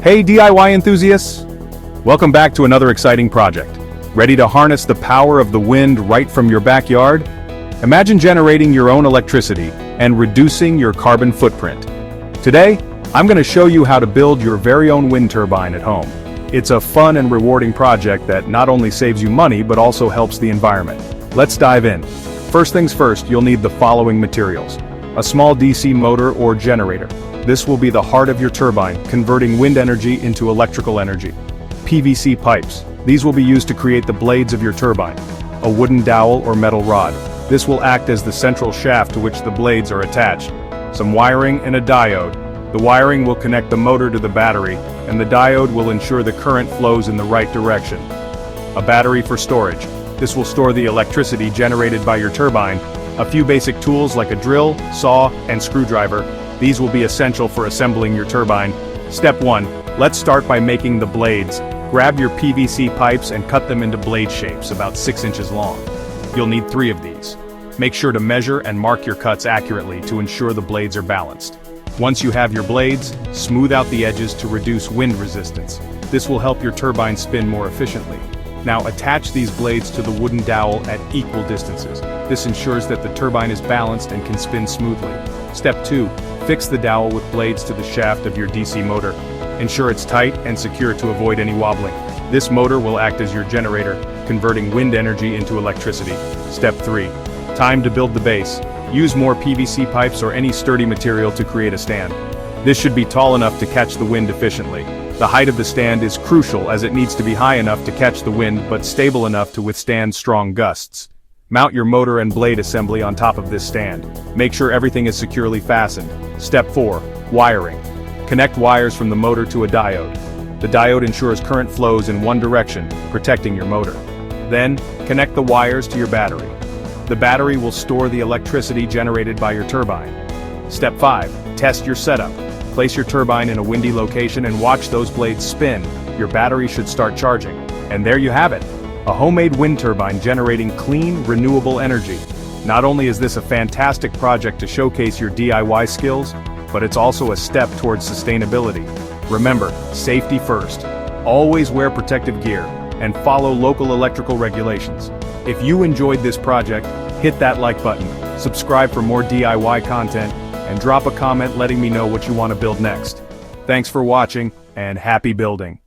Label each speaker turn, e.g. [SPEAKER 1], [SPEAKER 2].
[SPEAKER 1] Hey DIY enthusiasts! Welcome back to another exciting project. Ready to harness the power of the wind right from your backyard? Imagine generating your own electricity and reducing your carbon footprint. Today, I'm going to show you how to build your very own wind turbine at home. It's a fun and rewarding project that not only saves you money but also helps the environment. Let's dive in. First things first, you'll need the following materials. A small DC motor or generator. This will be the heart of your turbine, converting wind energy into electrical energy. PVC pipes. These will be used to create the blades of your turbine. A wooden dowel or metal rod. This will act as the central shaft to which the blades are attached. Some wiring and a diode. The wiring will connect the motor to the battery, and the diode will ensure the current flows in the right direction. A battery for storage. This will store the electricity generated by your turbine. A few basic tools like a drill, saw, and screwdriver. These will be essential for assembling your turbine. Step 1. Let's start by making the blades. Grab your PVC pipes and cut them into blade shapes about 6 inches long. You'll need 3 of these. Make sure to measure and mark your cuts accurately to ensure the blades are balanced. Once you have your blades, smooth out the edges to reduce wind resistance. This will help your turbine spin more efficiently. Now attach these blades to the wooden dowel at equal distances. This ensures that the turbine is balanced and can spin smoothly. Step 2. Fix the dowel with blades to the shaft of your DC motor. Ensure it's tight and secure to avoid any wobbling. This motor will act as your generator, converting wind energy into electricity. Step 3. Time to build the base. Use more PVC pipes or any sturdy material to create a stand. This should be tall enough to catch the wind efficiently. The height of the stand is crucial as it needs to be high enough to catch the wind but stable enough to withstand strong gusts. Mount your motor and blade assembly on top of this stand. Make sure everything is securely fastened. Step 4. Wiring. Connect wires from the motor to a diode. The diode ensures current flows in one direction, protecting your motor. Then, connect the wires to your battery. The battery will store the electricity generated by your turbine. Step 5. Test your setup. Place your turbine in a windy location and watch those blades spin. Your battery should start charging. And there you have it. A homemade wind turbine generating clean, renewable energy. Not only is this a fantastic project to showcase your DIY skills, but it's also a step towards sustainability. Remember, safety first. Always wear protective gear, and follow local electrical regulations. If you enjoyed this project, hit that like button, subscribe for more DIY content, and drop a comment letting me know what you want to build next. Thanks for watching, and happy building.